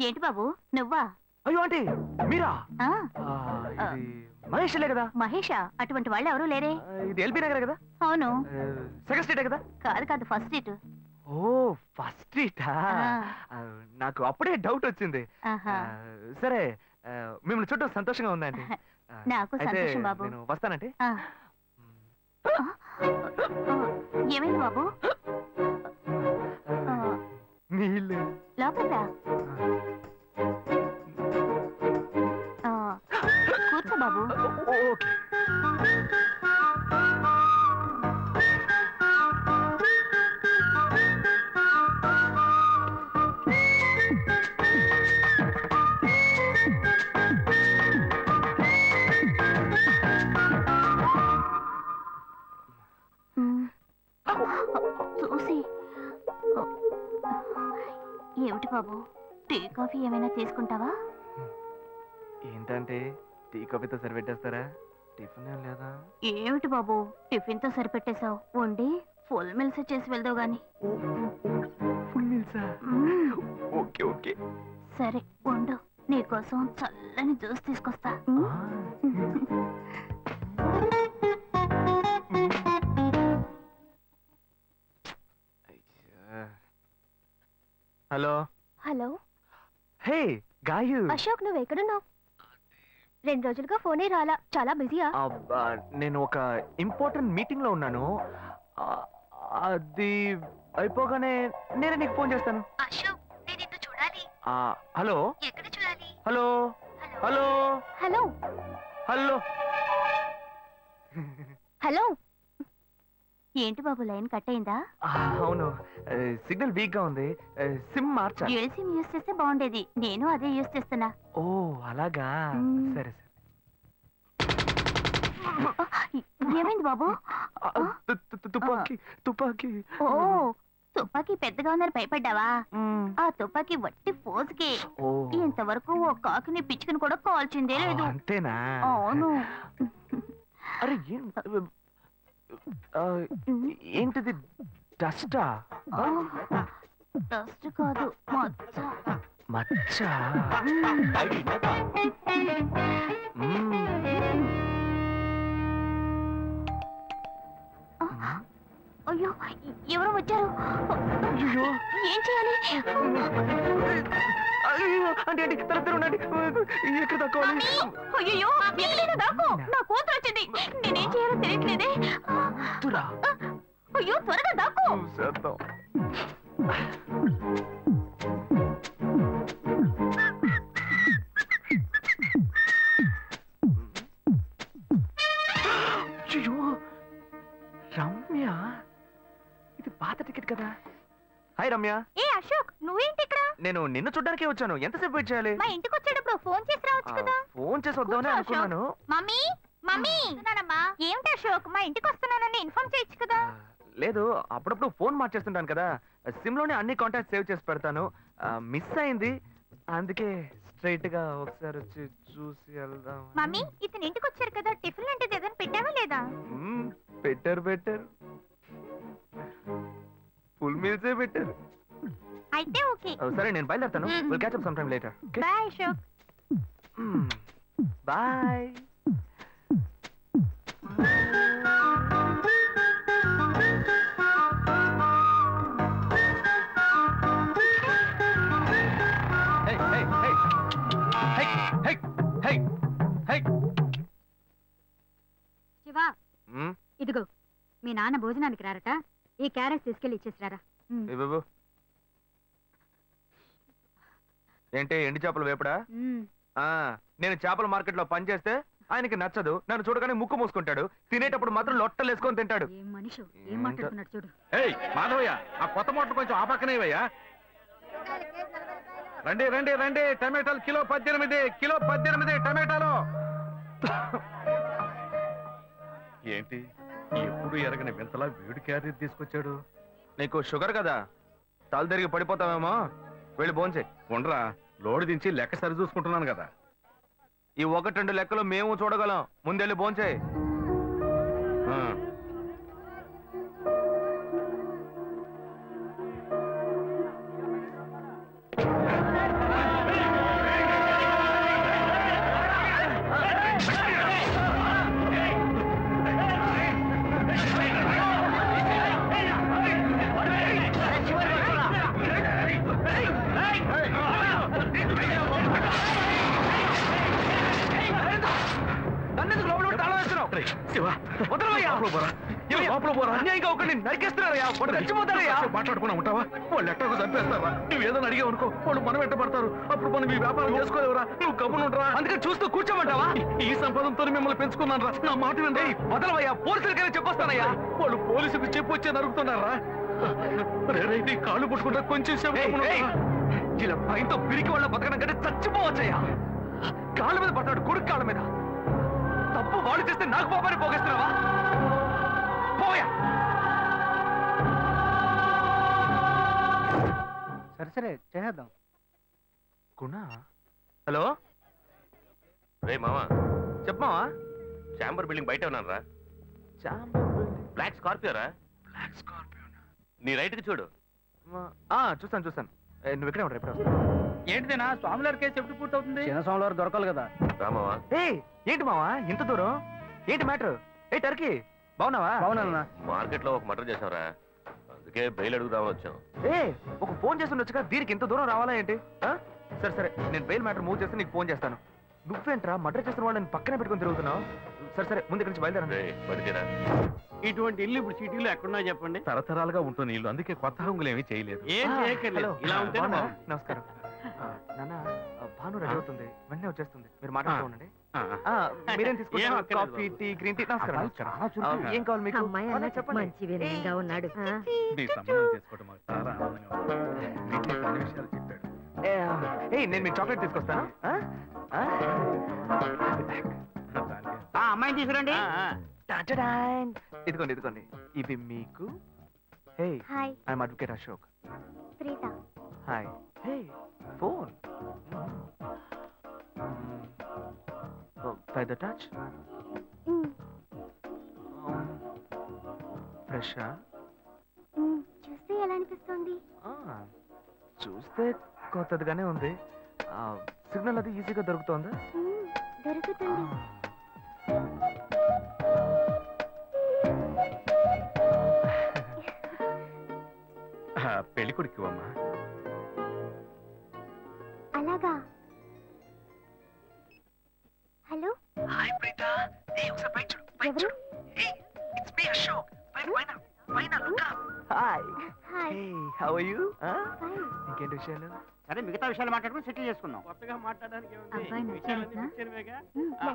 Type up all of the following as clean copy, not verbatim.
ఏంటి బాబు నువ్వా? అయ్యో ఆంటీ మీరా? ఇది మహేష్లే కదా? మహేషా? అటువంటి వాళ్ళు ఎవరూ లేరే. ఇది ఎల్బీ నగర్ కదా? అవును. సెకండ్ స్ట్రీటే కదా? కాదు కాదు, ఫస్ట్ స్ట్రీట్. ఓ ఫస్ట్ స్ట్రీటా? నాకు అప్పుడే డౌట్ వచ్చింది. సరే మిమ్మల్ని చుట్టూ సంతోషంగా ఉందండి. నాకు సంతోషం బాబు. నేను వస్తానంటే. ఏమైంది బాబు? నీళ్ళు లోపలికి రా. కూర్చో బాబు. ఓకే. చూసి ఏమిటి బాబు, టీ కాఫీ ఏమైనా తీసుకుంటావా? ఏంటంటే టీ కాఫీతో సరిపెట్టేస్తారా? టిఫిన్ లేదా? ఏమిటి బాబు టిఫిన్ తో సరిపెట్టేశావు? వండి ఫుల్ మిల్స్ చేసి వెళ్దావు గాని. ఫుల్ మిల్సా? Okay okay. సరే వండు, నీకోసం చల్లని జ్యూస్ తీసుకొస్తా. Hello hello. Hey Gayu. Ashok నువ్వు ఎక్కడున్నావు? 2 రోజులుగా ఫోనే రాలా, చాలా బిజీయా? నేను ఒక ఇంపార్టెంట్ మీటింగ్ లో ఉన్నాను. అది అయిపోగానే నేనే నీకు ఫోన్ చేస్తాను. అశోక్ నేను నిన్ను చూడాలి. హలో. ఎక్కడ చూడాలి? Hello hello hello hello hello. ఏంటి బాబు లైన్ కట్ అయిందా? అవును, సిగ్నల్ వీక్ గా ఉంది. సిమ్ మార్చా. డ్యూయల్ సిమ్ యూస్ చేస్తే బాగుండేది, నేను అదే యూస్ చేస్తున్నా. ఓ అలాగా, సరే సరే. ఏమైంది బాబు? తుపాకీ తుపాకీ. ఓ తుపాకీ పెద్దగా ఉందని భయపడ్డావా? ఆ తుపాకీ వట్టి ఫోజుకే. ఇంతవరకు ఓ కాకిని పిచ్చుకుని కూడా కాల్చిందే లేదు. అంతేనా? అవును. అరే ఏంటిది? డస్టా? డస్ట్ కాదు, మచ్చ. మచ్చ? అయ్యో ఎవరో వచ్చారు. ఏం చేయాలి? అంటే ఎక్కడ తక్కువాలి? అయ్యో ఎక్కడైనా దాకో, నా కూతురు వచ్చింది. నేనేం చేయాలో తెలియట్లేదే. అయ్యో త్వరగా దాకో. రమ్య, ఇది పాత టికెట్ కదా? హాయ్ రమ్య. ఏ అశోక్ నువ్వేంటి ఇక్కడ? నేను నిన్ను చూడ్డానికే వచ్చాను. ఎంతసేపు వెయిట్ చేయాలి? మా ఇంటికి వచ్చేటప్పుడు ఫోన్ చేసి రావచ్చు కదా. ఫోన్ చేసి వద్దామని అనుకున్నాను. మమ్మీ మమ్మీ ఏమిటి అశోక్ మా ఇంటికి వస్తున్నానని ఇన్ఫార్మ్ చేయొచ్చు కదా. లేదు, అప్పుడప్పుడు ఫోన్ మార్చేస్తుంటాను కదా, సిమ్ లోనే అన్ని కాంటాక్ట్ సేవ్ చేసి పెడతాను. మిస్ అయింది, అందుకే స్ట్రైట్ గా ఒకసారి వచ్చి చూసి వెళ్దాం. మమ్మీ ఇతను ఇంటికి వచ్చారు కదా, టిఫిన్ లాంటిది ఏదైనా పెట్టావా లేదా? పెట్టారు పెట్టారు, ఫుల్ మీల్సే పెట్టారు. అయితే ఓకే. సరే నేను బయలుదేరుతాను. Will catch up some time later. Bye Ashok. Bye. Shiva, ఇదిగో మీ నాన్న భోజనానికి రారట, ఈ క్యారెట్ తీసుకెళ్లి ఇచ్చేసిరారా. ఏంటి ఎండి చేపలు వేపడా? నేను చేపల మార్కెట్ లో పనిచేస్తే ఆయనకి నచ్చదు, నన్ను చూడగానే ముక్కు మూసుకుంటాడు, తినేటప్పుడు మాత్రం లొట్టలు వేసుకొని తింటాడు. ఏం మనిషి, ఏం మాట్లాడుతున్నాడు చూడు. మాధవయ్య, ఆ కొత్త మోటార్ కొంచెం ఆపక్కనేవయ్యా. రండి రండి రండి, టమాటాలు కిలో 18, కిలో 18 టమాటాలు. ఏంటి ఎప్పుడు ఎరగని వింతలా వేడి క్యారీ తీసుకొచ్చాడు? నీకు షుగర్ కదా, తల తిరిగి పడిపోతావేమో, వెళ్ళి భోంచే. ఉండరా, లోడు దించి లెక్క సరి చూసుకుంటున్నాను కదా. ఈ 1-2 లెక్కలు మేము చూడగలం, ముందెళ్ళి భోంచే. పోరా వదలవయ్యా. లోపల పోరా లోపల పోరా అన్యాయంగా ఒకరిని నరికేస్తున్నారయ్యా, వాడు చచ్చిపోతారయ్యా. మాట్లాడుకున్నా ఉంటావా? వాళ్ళు ఎట్టకు చంపేస్తారా? నువ్వు ఏదైనా అడిగావు అనుకో, వాళ్ళు మనం వెంటబడతారు. అప్పుడు మనం ఈ వ్యాపారం చేసుకోలేవురా. నువ్వు గమ్మునుంటరా. అందుకని చూస్తూ కూర్చోమంటావా? ఈ సంపదంతో మిమ్మల్ని పెంచుకున్నాను రా. నా మాట వినండి. వదలవయ్యా, పోలీసులకైనా చెప్పొస్తానయ్యా. వాళ్ళు పోలీసులకు చెప్పి వచ్చే నరుగుతున్నారా? నీ కాళ్ళు పుట్టుకుంటా కొంచెం సేపు గమ్మునుండరా. ఇలా భయంతో పిరికి వాళ్ళ బతకడం కంటే చచ్చిపోవచ్చయ్యా. కాళ్ళ మీద పడతాడు, కొడుకు కాళ్ళ మీద. తప్పు వాళ్ళు చేస్తే నాకు పాపాన్ని పోగేస్తున్నావా? పోయా. సరే చేద్దాం. గుణ, హలో రే మామా, చెప్పమావా. చాంబర్ బిల్డింగ్ బయట ఉన్నాను రా. బ్లాక్ స్కార్పియో రా. నీ రైట్ కి చూడు. చూస్తాను. నువ్వు ఇక్కడే ఉంటావు, ఎప్పుడు వస్తావు? ఏంటిదేనా స్వామివారి కేసు ఎప్పుడు పూర్తవుతుంది? చిన్న స్వామివారు దొరకాలి కదా. రామావా, ఏంటి మావా ఇంత దూరం? ఏంటి మ్యాటర్? టర్కీ బాగున్నావా? బాగున్నా. మార్కెట్ లో ఒక మర్డర్ చేసావురా, అందుకే బెయిల్ అడుగుదామని వచ్చాం. ఒక ఫోన్ చేసి ఉండొచ్చుగా, దీనికి ఇంత దూరం రావాలా ఏంటి? సరే నేను బెయిల్ మ్యాటర్ మూవ్ చేస్తే నీకు ఫోన్ చేస్తాను. నువ్వేంట్రా మర్డర్ చేసిన వాళ్ళని పక్కనే పెట్టుకుని తిరుగుతున్నావు? సరే ముందు ఇక్కడి నుంచి బయలుదేరండి. పడితేరా ఇటువంటి ఇల్లు ఇప్పుడు సిటీలో ఎక్కడున్నా చెప్పండి. తరతరాలుగా ఉంటుంది ఇల్లు, అందుకే కొత్త హంగులు ఏమీ చేయలేదు. ఏం చేయక్కర్లేదు. ఇలా ఉంటే బాగున్నారా? నమస్కారం. నాన్న, భాను రెడీ అవుతుంది, వెంటనే వచ్చేస్తుంది. మీరు మాట్లాడుతూ ఉండండి. మీరేం తీసుకుంటారు? Coffee, tea, green tea? నమస్కారం. ఏం కావాలి మీకు? చెప్పండి. మంచి వినయంగా ఉన్నాడు. నీ సంబంధం చేసుకోవడం మాకు చాలా ఆనందంగా ఉంది. నీకు కొన్ని విషయాలు చెప్పాడు. నేను మీకు చాక్లెట్ తీసుకొస్తాను. అమ్మాయిని తీసుకురండి. ఇదిగోండి ఇది మీకు. Hi, I'm advocate Ashok. Preetha. Hi. Phone by the touch. ఫ్రెషా? చూస్తే ఎలా అనిపిస్తుంది? చూస్తే కొత్తదిగానే ఉంది. సిగ్నల్ అది ఈజీగా దొరుకుతోందా? దొరుకుతుంది. పెళ్లి కొడుకు అమ్మా. అలాగా. Hello, hi Preetha. ఒకసారి పైకి చూడు, పైకి ఎవరు? చూడు. It's me Ashok. పైన look up. Hi. Hi. How are you? Fine. ఇంకేంటి విషయాలు? సరే మిగతా విషయాలు మాట్లాడుకుని సెటిల్ చేసుకుందాం. కొత్తగా మాట్లాడడానికి అబ్బాయి నచ్చాడా?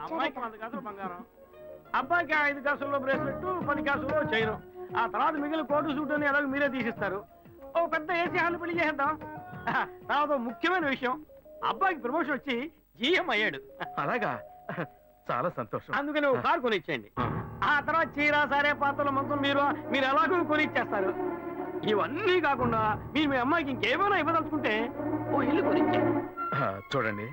అమ్మాయికి 100 కాసులు బంగారం, అబ్బాయికి 5 కాసుల్లో బ్రేస్లెట్, 10 కాసుల్లో చైన్. ఆ తర్వాత మిగిలిన కోటు సూట్ అని ఎలాగో మీరే తీసిస్తారు. ఓ పెద్ద ఏసీ హాల్ పెళ్లి చేద్దాం. తర్వాత ముఖ్యమైన విషయం, అబ్బాయికి ప్రమోషన్ వచ్చి జీఎం అయ్యాడు. అలాగా, చాలా సంతోషం. అందుకని ఒక కారు కొనిచ్చేయండి. ఆ తర్వాత చీర, సారే, పాత్రల మొత్తం మీరు ఎలాగో కొనిచ్చేస్తారు. ఇవన్నీ కాకుండా మీరు మీ అమ్మాయికి ఇంకేమైనా ఇవ్వదలుచుకుంటే ఓ ఇల్లు కొనిచ్చేయండి. చూడండి,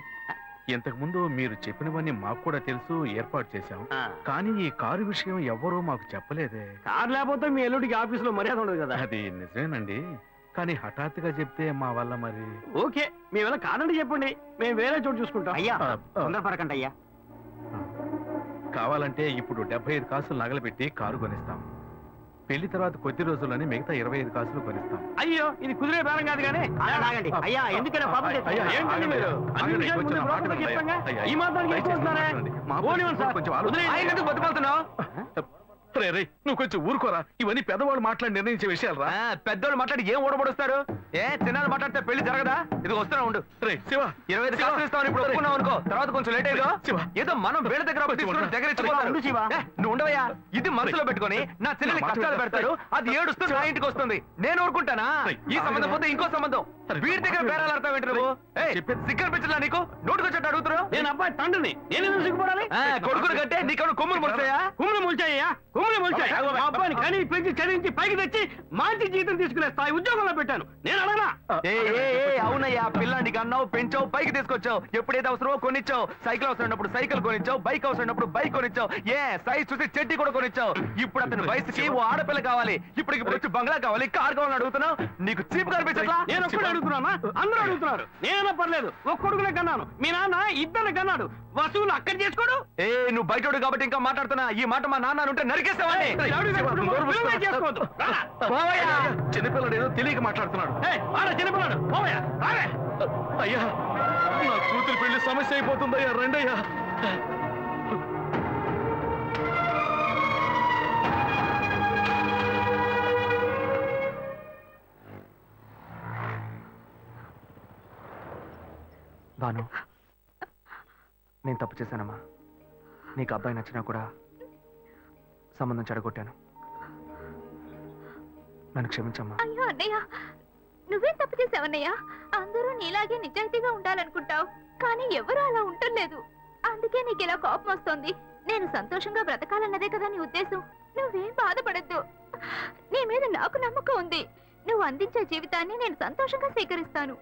ఇంతకు ముందు మీరు చెప్పినవన్నీ మాకు కూడా తెలుసు, ఏర్పాటు చేశాం. కానీ ఈ కారు విషయం ఎవ్వరూ మాకు చెప్పలేదే. కారు లేకపోతే మీ ఎల్లుడికి ఆఫీసులో మర్యాద ఉండదు కదా. అది నిజమేనండి, కానీ హఠాత్తుగా చెప్తే మా వల్ల మరి. ఓకే, మేము ఎలా కాదండి చెప్పండి, మేము వేరే చోటు చూసుకుంటాం. అయ్యా, తొందరపడకండి అయ్యా. కావాలంటే ఇప్పుడు 75 కాసులు నగలబెట్టి కారు కొనిస్తాం. పెళ్లి తర్వాత కొద్ది రోజుల్లోనే మిగతా 25 కాసులు కొనిస్తాం. అయ్యో, ఇది కుదిరే బేరం కాదు కానీ. అయ్యా, ఎందుకైనా పాపం అయ్యా, ఏంటండి మీరు? అన్ని విషయాలు ముందు బ్రోకర్లకు చెప్తాంగా. ఈ మాత్రానికి ఎక్కువ వస్తున్నారే? పోనివ్వండి సార్. ఆయన ఎందుకు బతుకుతున్నావు? రే, నువ్వు కొంచెం ఊరుకోరా. ఇవన్నీ పెద్దవాళ్ళు మాట్లాడి నిర్ణయించే విషయాలు రా. పెద్దోళ్ళు మాట్లాడి ఏం ఓడబడుస్తారు? చిన్నాళ్ళు మాట్లాడితే పెళ్లి జరగదా? ఇది వస్తున్నా ఉండు. రే శివ, 25 కాసులు ఇస్తాను, ఇప్పుడు ఒప్పుకున్నావు అనుకో, తర్వాత కొంచెం లేట్ అయ్యో. శివ, ఏదో మనం వేరే దగ్గర దగ్గర ఉండు శివ. నువ్వు ఉండవయ్యా. ఇది మనసులో పెట్టుకొని నా చెల్లెలి కష్టాలు పెడతారు, అది ఏడుస్తూ నా ఇంటికి వస్తుంది. నేను ఊరుకుంటానా? ఈ సంబంధం పోతే ఇంకో సంబంధం. వీడి దగ్గర బేరాలు ఆడతావు ఏంటి నువ్వు? సిగ్గర్ పిచ్చలా నీకు? నోటుకొచ్చేట్టు అడుగుతున్నావు. నేను అబ్బాయి తండ్రిని, నేను ఎందుకు సిగ్గుపడాలి? కొడుకుని కంటే నీకు కొమ్ములు ముడిచాయా? కుమ్ములు ముల్చాయ్యా, కుమ్ములు ముల్చాయి. మా అబ్బాయిని కని పెంచి చదివించి పైకి తెచ్చి మంచి జీతం తీసుకునే స్థాయి ఉద్యోగంలో పెట్టాను. నేను అడగనా? అవునయ్యా, పిల్లానికి అన్నావు, పెంచావు, పైకి తీసుకొచ్చావు. ఎప్పుడైతే అవసరమో కొనిచ్చావు. సైకిల్ అవసరమైనప్పుడు సైకిల్ కొనిచ్చావు, బైక్ అవసరమైనప్పుడు బైక్ కొనిచ్చావు. సైజ్ చూసి చెట్టి కూడా కొనిచ్చావు. ఇప్పుడు అతని వయసుకి ఓ ఆడపిల్ల కావాలి, ఇప్పుడు వచ్చి బంగ్లా కావాలి, కార్ కావాలని అడుగుతున్నావు. నీకు చీప్ కనిపించట్లా? నేను ఒక్కడే అడుగుతున్నా, అందరూ అడుగుతున్నారు. నేనైనా పర్లేదు, ఒక్కొడుకునే కన్నాను, మీ నాన్న ఇద్దరు కన్నాడు. వసూలు అక్కడ చేసుకోడు. నువ్వు బయటోడు కాబట్టి ఇంకా మాట్లాడుతున్నా. ఈ మాట మా నాన్న ఉంటే నరికేస్తావని. చేసుకోవద్దు. చిన్నపిల్లడు ఏదో తెలియక మాట్లాడుతున్నాడు. చిన్నపిల్లాడు అయ్యా, నా కూతురు పెళ్లి సమస్య అయిపోతుందయ్యా. రండయ్యా. భాను, నేను తప్పు చేశానమ్మా. నీకు అబ్బాయి నచ్చినా కూడా సంబంధం చెడగొట్టాను. నన్ను క్షమించమ్మా. అయ్యో అన్నయ్య, నువ్వేం తప్పు చేసావన్నయ్య? అందరూ నీలాగే నిజాయితీగా ఉండాలనుకుంటావు, కానీ ఎవరు అలా ఉండలేదు. అందుకే నీకు ఇలా కోపం వస్తుంది. నేను సంతోషంగా బ్రతకాలన్నదే కదా నీ ఉద్దేశం. నువ్వేం బాధపడద్దు. నీ మీద నాకు నమ్మకం ఉంది. నువ్వు అందించే జీవితాన్ని నేను సంతోషంగా స్వీకరిస్తాను.